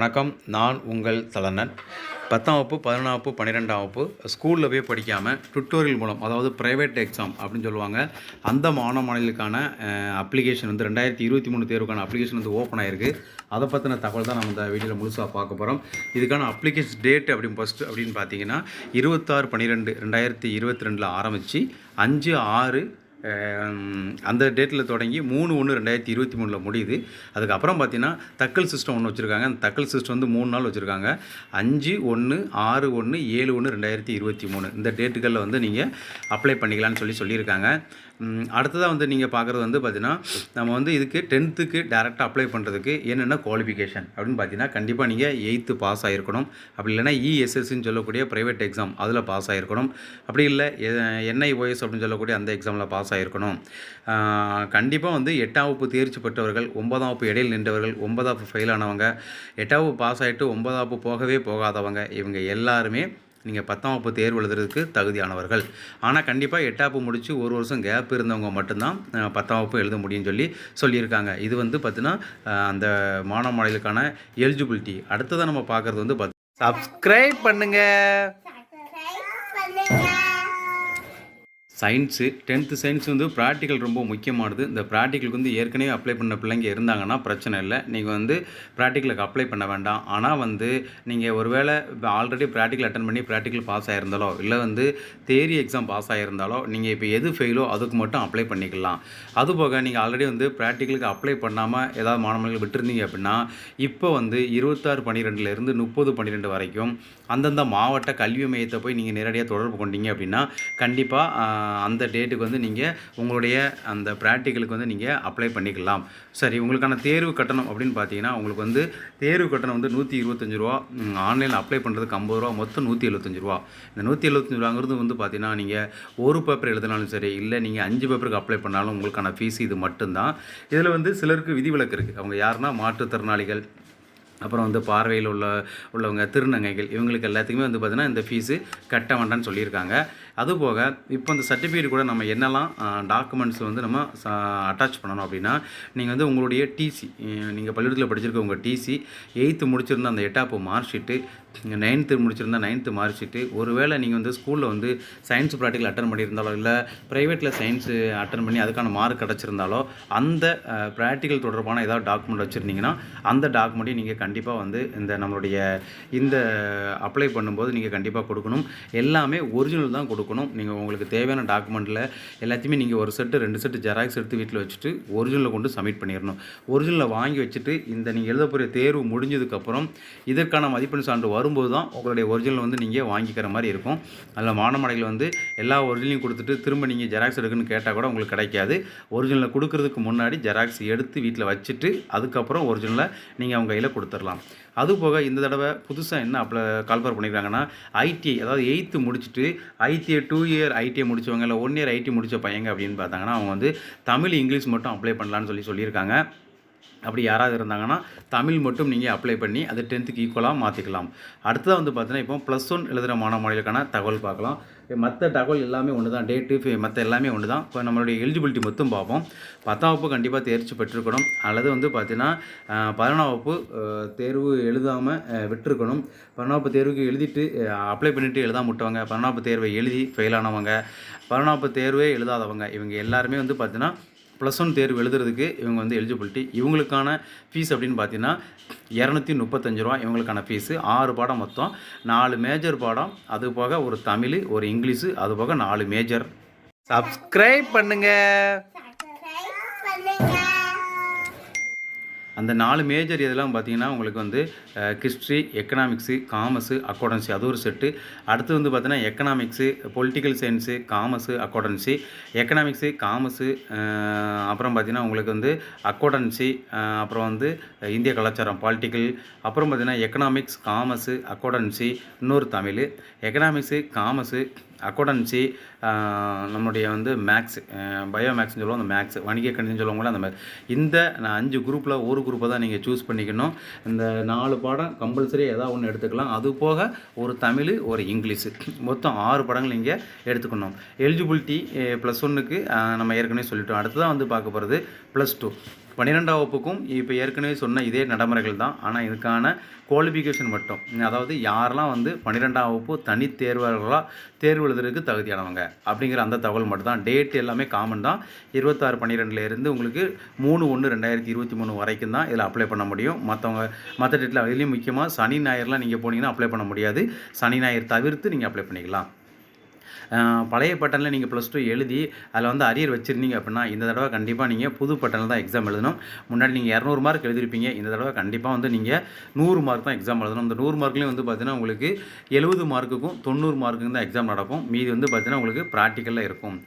வணக்கம். நான் உங்கள் தலனன். 10ஆம் வகுப்பு 11ஆம் வகுப்பு 12ஆம் வகுப்பு ஸ்கூலில் போய் படிக்காமல் டுட்டோரியல் மூலம், அதாவது ப்ரைவேட் எக்ஸாம் அப்படின்னு சொல்லுவாங்க, அந்த மாணவர்களுக்கான அப்ளிகேஷன் வந்து 2023 தேர்வுக்கான அப்ளிகேஷன் வந்து ஓப்பன் ஆகிருக்கு. அதை பற்றின தகவல் தான் நம்ம இந்த வீடியோவில் முழுசாக பார்க்க போகிறோம். இதுக்கான அப்ளிகேஷன் டேட் அப்படின்னு பார்த்தீங்கன்னா 26/12/2022 ஆரம்பித்து 5/6 அந்த டேட்டில் தொடங்கி 3/1/2023 முடியுது. அதுக்கப்புறம் பார்த்தீங்கன்னா தக்கல் சிஸ்டம் ஒன்று வச்சுருக்காங்க. அந்த தக்கல் சிஸ்டம் வந்து 3 நாள் வச்சுருக்காங்க. 5/1/6/1/7/1/2023 இந்த டேட்டுகளில் வந்து நீங்கள் அப்ளை பண்ணிக்கலான்னு சொல்லியிருக்காங்க. அடுத்ததாக வந்து நீங்கள் பார்க்குறது வந்து பார்த்தீங்கன்னா, நம்ம வந்து இதுக்கு 10th டேரெக்டாக அப்ளை பண்ணுறதுக்கு என்னென்ன குவாலிஃபிகேஷன் அப்படின்னு பார்த்தீங்கன்னா, கண்டிப்பாக நீங்கள் 8th பாஸ் ஆகிருக்கணும். அப்படி இல்லைனா ESSன்னு சொல்லக்கூடிய ப்ரைவேட் எக்ஸாம் அதில் பாஸ் ஆகிருக்கணும். அப்படி இல்லை NIOS அப்படின்னு சொல்லக்கூடிய அந்த எக்ஸாமில் பாஸ் ஆகிருக்கணும். கண்டிப்பாக வந்து 8ஆம் வகுப்பு தேர்ச்சி பெற்றவர்கள், 9ஆம் வகுப்பு இடையில் நின்றவர்கள், 9ஆம் வகுப்பு ஃபெயில் ஆனவங்க, 8ஆம் வகுப்பு பாஸ் ஆகிட்டு 9ஆம் வகுப்பு போகவே போகாதவங்க, இவங்க எல்லாருமே நீங்கள் 10ஆம் வகுப்பு தேர்வு எழுதுறதுக்கு தகுதியானவர்கள். ஆனால் கண்டிப்பாக 8ஆம் வகுப்பு முடித்து ஒரு வருஷம் கேப் இருந்தவங்க மட்டும்தான் 10ஆம் வகுப்பு எழுத முடியும்னு சொல்லியிருக்காங்க. இது வந்து பார்த்தீங்கன்னா அந்த மாணவர்களுக்கான எலிஜிபிலிட்டி. அடுத்ததான் நம்ம பார்க்குறது வந்து சப்ஸ்கிரைப் பண்ணுங்கள். சயின்ஸு 10th சயின்ஸ் வந்து ப்ராக்டிக்கல் ரொம்ப முக்கியமானது. இந்த ப்ராக்டிக்கலுக்கு வந்து ஏற்கனவே அப்ளை பண்ண பிள்ளைங்க இருந்தாங்கன்னா பிரச்சனை இல்லை, நீங்கள் வந்து ப்ராக்டிக்கலுக்கு அப்ளை பண்ண வேண்டாம். ஆனால் வந்து நீங்கள் ஒருவேளை ஆல்ரெடி ப்ராக்டிக்கல் அட்டன் பண்ணி ப்ராக்டிக்கல் பாஸ் ஆகிருந்தாலோ, இல்லை வந்து தியரி எக்ஸாம் பாஸ் ஆகிருந்தாலோ, நீங்கள் இப்போ எது ஃபெயிலோ அதுக்கு மட்டும் அப்ளை பண்ணிக்கலாம். அதுபோக நீங்கள் ஆல்ரெடி வந்து ப்ராக்டிக்கலுக்கு அப்ளை பண்ணாமல் ஏதாவது மாணவர்கள் விட்டுருந்தீங்க அப்படின்னா, இப்போ வந்து 26/12 30/12 வரைக்கும் அந்தந்த மாவட்ட கல்வி மையத்தை போய் நீங்கள் நேரடியாக தொடர்பு கொண்டீங்க அப்படின்னா, கண்டிப்பாக அந்த டேட்டுக்கு வந்து நீங்கள் உங்களுடைய அந்த ப்ராக்டிக்கலுக்கு வந்து நீங்கள் அப்ளை பண்ணிக்கலாம். சரி, உங்களுக்கான தேர்வு கட்டணம் அப்படின்னு பார்த்தீங்கன்னா, உங்களுக்கு வந்து தேர்வு கட்டணம் வந்து 125 ரூபா. ஆன்லைனில் அப்ளை பண்ணுறதுக்கு 50 ரூபா, மொத்தம் 175 ரூபா. இந்த 175 ரூபாங்கிறது வந்து பார்த்தீங்கன்னா, நீங்கள் ஒரு பேப்பர் எழுதினாலும் சரி, இல்லை நீங்கள் 5 பேப்பருக்கு அப்ளை பண்ணாலும் உங்களுக்கான ஃபீஸ் இது மட்டும்தான். இதில் வந்து சிலருக்கு விதிவிலக்கு இருக்குது. அவங்க யாருன்னா மாற்றுத்திறனாளிகள், அப்புறம் வந்து பார்வையில் உள்ளவங்க, திருநங்கைகள், இவங்களுக்கு எல்லாத்துக்குமே வந்து பார்த்திங்கன்னா இந்த ஃபீஸு கட்ட வேண்டாம்னு சொல்லியிருக்காங்க. அதுபோக இப்போ இந்த சர்டிஃபிகேட் கூட நம்ம என்னெல்லாம் டாக்குமெண்ட்ஸ் வந்து நம்ம அட்டாச் பண்ணணும் அப்படின்னா, நீங்கள் வந்து உங்களுடைய டிசி, நீங்கள் பள்ளிக்கூடத்தில் படிச்சிருக்க உங்கள் டிசி, 8th முடிச்சிருந்த அந்த 8ஆம் வகுப்பு மார்க் ஷீட்டு, 9th முடிச்சிருந்தா 9th மார்க் ஷீட்டு, ஒருவேளை நீங்கள் வந்து ஸ்கூலில் வந்து சயின்ஸ் ப்ராக்டிக்கல் அட்டன் பண்ணியிருந்தாலோ, இல்லை ப்ரைவேட்டில் சயின்ஸு அட்டன் பண்ணி அதுக்கான மார்க் கிடச்சிருந்தாலோ, அந்த ப்ராக்டிக்கல் தொடர்பான ஏதாவது டாக்குமெண்ட் வச்சுருந்தீங்கன்னா அந்த டாக்குமெண்ட்டையும் நீங்கள் கண்டிப்பாக வந்து இந்த அப்ளை பண்ணும்போது நீங்கள் கண்டிப்பாக கொடுக்கணும். எல்லாமே ஒரிஜினல் தான் கொடுக்கணும். நீங்கள் உங்களுக்கு தேவையான டாக்குமெண்ட்டில் எல்லாத்தையுமே நீங்கள் ஒரு செட்டு 2 செட்டு ஜெராக்ஸ் எடுத்து வீட்டில் வச்சுட்டு ஒரிஜினலை கொண்டு சப்மிட் பண்ணிடணும். ஒரிஜினலை வாங்கி வச்சுட்டு நீங்கள் எழுத போகிற தேர்வு முடிஞ்சதுக்கப்புறம் இதற்கான மதிப்பெண் சான்று வரும்போது தான் உங்களுடைய ஒரிஜினல் வந்து நீங்கள் வாங்கிக்கிற மாதிரி இருக்கும். அதில் மாணவர்கள் வந்து எல்லா ஒரிஜினலையும் கொடுத்துட்டு திரும்ப நீங்கள் ஜெராக்ஸ் எடுக்குன்னு கேட்டால் கூட உங்களுக்கு கிடைக்காது. ஒரிஜினலை கொடுக்கறதுக்கு முன்னாடி ஜெராக்ஸ் எடுத்து வீட்டில் வச்சுட்டு அதுக்கப்புறம் ஒரிஜினலை நீங்கள் அவங்க கையில் கொடுத்துடலாம். அதுபோக இந்த தடவை புதுசாக என்ன கால்ஃபர் பண்ணியிருக்காங்கன்னா, ITI, அதாவது 8th முடிச்சுட்டு ITI 2 இயர் ITI முடித்தவங்க, இல்லை 1 இயர் ITI முடித்த பையங்க அப்படின்னு பார்த்தாங்கன்னா, அவங்க வந்து தமிழ் இங்கிலீஷ் மட்டும் அப்ளை பண்ணலான்னு சொல்லியிருக்காங்க. அப்படி யாராவது இருந்தாங்கன்னா தமிழ் மட்டும் நீங்கள் அப்ளை பண்ணி அது 10th ஈக்குவலாக மாற்றிக்கலாம். அடுத்ததாக வந்து பார்த்தீங்கன்னா, இப்போ +1 எழுதுகிற மாணவர்களுக்கான தகவல் பார்க்கலாம். மற்ற தகவல் எல்லாமே ஒன்று தான், டேட்டு மற்ற எல்லாமே ஒன்று தான். இப்போ நம்மளுடைய எலிஜிபிலிட்டி மட்டும் பார்ப்போம். 10ஆம் வகுப்பு கண்டிப்பாக தேர்ச்சி பெற்றிருக்கணும், அல்லது வந்து பார்த்தீங்கன்னா 11ஆம் வகுப்பு தேர்வு எழுதாமல் விட்டுருக்கணும். 11ஆம் வகுப்பு தேர்வுக்கு எழுதிட்டு அப்ளை பண்ணிவிட்டு எழுதாமல் விட்டவங்க, 11ஆம் வகுப்பு தேர்வை எழுதி ஃபெயிலானவங்க, 11ஆம் வகுப்பு தேர்வே எழுதாதவங்க, இவங்க எல்லாருமே வந்து பார்த்தீங்கன்னா +1 தேர்வு எழுதுறதுக்கு இவங்க வந்து எலிஜிபிலிட்டி. இவங்களுக்கான ஃபீஸ் அப்படின்னு பார்த்தீங்கன்னா 235 ரூபா இவங்களுக்கான ஃபீஸு. 6 பாடம் மொத்தம், 4 மேஜர் பாடம், அது போக ஒரு தமிழ், ஒரு இங்கிலீஷு, அது போக 4 மேஜர். சப்ஸ்கிரைப் பண்ணுங்கள். அந்த 4 மேஜர் இதெல்லாம் பார்த்தீங்கன்னா உங்களுக்கு வந்து ஹிஸ்ட்ரி, எக்கனாமிக்ஸு, காமர்ஸு, அக்கௌண்டன்சி, அது ஒரு செட்டு. அடுத்து வந்து பார்த்தீங்கன்னா economics, political science, commerce, accountancy, economics, commerce, அப்புறம் பார்த்தீங்கன்னா உங்களுக்கு வந்து அக்கௌண்டன்சி, அப்புறம் வந்து இந்திய கலாச்சாரம், பாலிட்டிக்கல், அப்புறம் பார்த்தீங்கன்னா எக்கனாமிக்ஸ், காமர்ஸு, அக்கௌண்டன்சி, இன்னொரு தமிழ், எக்கனாமிக்ஸு, காமர்ஸு, அக்கௌண்டன்சி, நம்மளுடைய வந்து மேக்ஸு, பயோ மேக்ஸ்னு சொல்லுவோம், அந்த மேக்ஸ், வணிக கணிதம்னு சொல்லுவாங்களே அந்த மாதிரி. இந்த 5 குரூப்பில் ஒரு குரூப்பை தான் நீங்கள் சூஸ் பண்ணிக்கணும். இந்த 4 பாடம் கம்பல்சரி ஏதாவது ஒன்று எடுத்துக்கலாம். அது போக ஒரு தமிழ், ஒரு இங்கிலீஷு, மொத்தம் 6 பாடங்கள் நீங்கள் எடுத்துக்கணும். எலிஜிபிலிட்டி +1க்கு நம்ம ஏற்கனவே சொல்லிட்டோம். அடுத்ததான் வந்து பார்க்க போகிறது +2. 12ஆம் வகுப்புக்கும் இப்போ ஏற்கனவே சொன்ன இதே நடைமுறைகள் தான். ஆனால் இதுக்கான குவாலிஃபிகேஷன் மட்டும், அதாவது யாரெல்லாம் வந்து 12ஆம் வகுப்பு தனித் தேர்வர்களாக தேர்வு எழுதுறதுக்கு தகுதியானவங்க அப்படிங்கிற அந்த தகவல் மட்டும் தான். டேட் எல்லாமே காமன் தான். 26/12 உங்களுக்கு 3/1/2023 வரைக்கும் தான் இதில் அப்ளை பண்ண முடியும். மற்ற டேட்டில் அதுலேயும் முக்கியமாக சனி ஞாயிறுலாம் நீங்கள் போனீங்கன்னா அப்ளை பண்ண முடியாது. சனி ஞாயிறு தவிர்த்து நீங்கள் அப்ளை பண்ணிக்கலாம். பழைய பட்டனில் நீங்கள் +2 எழுதி அதில் வந்து அரியர் வச்சுருந்தீங்க அப்படின்னா இந்த தடவை கண்டிப்பாக நீங்கள் புது பட்டனில் தான் எக்ஸாம் எழுதணும். முன்னாடி நீங்கள் 200 மார்க் எழுதிருப்பீங்க. இந்த தடவை கண்டிப்பாக வந்து நீங்கள் 100 மார்க் தான் எக்ஸாம் எழுதணும். இந்த 100 மார்க்லேயும் வந்து பார்த்தீங்கன்னா உங்களுக்கு 70 மார்க்குக்கும் 90 மார்க்குக்கும் தான் எக்ஸாம் நடக்கும். மீதி வந்து பார்த்தீங்கன்னா உங்களுக்கு ப்ராக்டிக்கலில் இருக்கும்.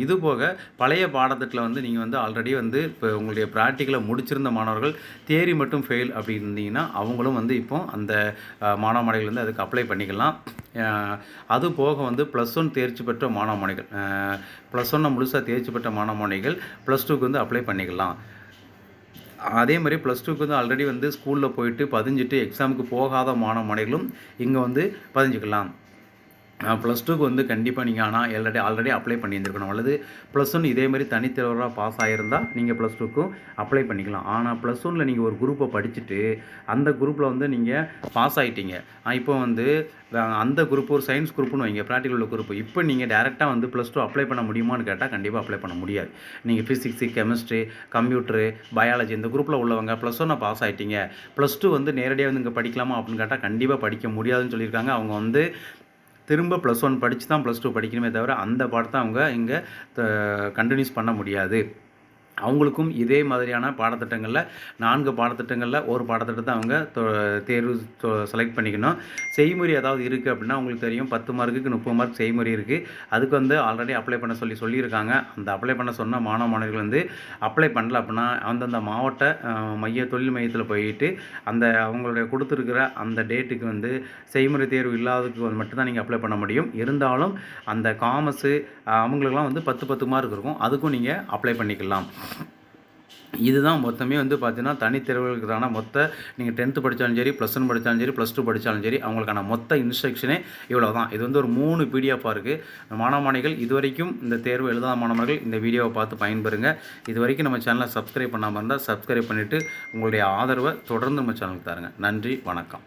இது போக பழைய பாடத்திட்டத்தில் வந்து நீங்கள் வந்து ஆல்ரெடி வந்து இப்போ உங்களுடைய ப்ராக்டிக்கலை முடிச்சிருந்த மாணவர்கள் தியரி மட்டும் ஃபெயில் அப்படி இருந்தீங்கன்னா அவங்களும் வந்து இப்போ அந்த மாணவ மாணவிகள் வந்து அதுக்கு அப்ளை பண்ணிக்கலாம். அது போக வந்து +1 தேர்ச்சி பெற்ற மாணவ மாணவிகள், +1 முழுசாக தேர்ச்சி பெற்ற மாணவ மாணவிகள் +2க்கு வந்து அப்ளை பண்ணிக்கலாம். அதே மாதிரி +2க்கு வந்து ஆல்ரெடி வந்து ஸ்கூலில் போயிட்டு பதிஞ்சிட்டு எக்ஸாமுக்கு போகாத மாணவ மாணவிகளும் இங்கே வந்து பதிஞ்சிக்கலாம். +2க்கு வந்து கண்டிப்பாக நீங்கள் ஆனால் ஆல்ரெடி அப்ளை பண்ணியிருந்துருக்கணும். அல்லது +1 இதே மாதிரி தனித்தேர்வராக பாஸ் ஆகியிருந்தால் நீங்கள் +2க்கும் அப்ளை பண்ணிக்கலாம். ஆனால் +1ல் நீங்கள் ஒரு குரூப்பை படிச்சுட்டு அந்த குரூப்பில் வந்து நீங்கள் பாஸ் ஆகிட்டீங்க. இப்போ வந்து அந்த குரூப் ஒரு சயின்ஸ் குரூப்னு வைங்க, ப்ராக்டிக்கல் உள்ள குரூப். இப்போ நீங்கள் டேரெக்டாக வந்து +2 அப்ளை பண்ண முடியுமான்னு கேட்டால் கண்டிப்பாக அப்ளை பண்ண முடியாது. நீங்கள் ஃபிசிக்ஸு, கெமிஸ்ட்ரி, கம்ப்யூட்டரு, பயாலஜி இந்த குரூப்பில் உள்ளவங்க +1 பாஸ் ஆகிட்டீங்க, +2 வந்து நேரடியாக வந்து இங்கே படிக்கலாமா அப்படின்னு கேட்டால் கண்டிப்பாக படிக்க முடியாதுன்னு சொல்லியிருக்காங்க. அவங்க வந்து திரும்ப +1 படித்து தான் +2 படிக்கணுமே தவிர அந்த பாடத்தை அவங்க இங்கே கண்டினியூஸ் பண்ண முடியாது. அவங்களுக்கும் இதே மாதிரியான பாடத்திட்டங்களில் 4 பாடத்திட்டங்களில் ஒரு பாடத்திட்டத்தை அவங்க தேர்வு செலக்ட் பண்ணிக்கணும். செய்முறை ஏதாவது இருக்குது அப்படின்னா உங்களுக்கு தெரியும், 10 மார்க்குக்கு 30 மார்க் செய்முறை இருக்குது. அதுக்கு வந்து ஆல்ரெடி அப்ளை பண்ண சொல்லியிருக்காங்க. அந்த அப்ளை பண்ண சொன்ன மாணவ மாணவிகள் வந்து அப்ளை பண்ணல அப்படின்னா அந்தந்த மாவட்ட தொழில் மையத்தில் போயிட்டு அந்த அவங்களுடைய கொடுத்துருக்கிற அந்த டேட்டுக்கு வந்து செய்முறை தேர்வு இல்லாததுக்கு மட்டும்தான் நீங்கள் அப்ளை பண்ண முடியும். இருந்தாலும் அந்த காமர்ஸு அவங்களுக்கெல்லாம் வந்து 10 மார்க் இருக்கும், அதுக்கும் நீங்கள் அப்ளை பண்ணிக்கலாம். இதுதான் மொத்தமே வந்து பார்த்தீங்கன்னா தனித்தேர்வுகளுக்கான நீங்கள் 10th படித்தாலும் சரி, +1 படித்தாலும் சரி, +2 படித்தாலும் சரி, அவங்களுக்கான மொத்த இன்ஸ்ட்ரக்ஷனே இவ்வளோ தான். இது வந்து ஒரு 3 பிடிஎஃபாக இருக்குது. மாணவ மாணவிகள் இதுவரைக்கும் இந்த தேர்வு எழுதாத மாணவர்கள் இந்த வீடியோவை பார்த்து பயன்பெறுங்க. இது வரைக்கும் நம்ம சேனலை சப்ஸ்கிரைப் பண்ணாமல் இருந்தால் சப்ஸ்கிரைப் பண்ணிவிட்டு உங்களுடைய ஆதரவை தொடர்ந்து நம்ம சேனலுக்கு தாருங்க. நன்றி, வணக்கம்.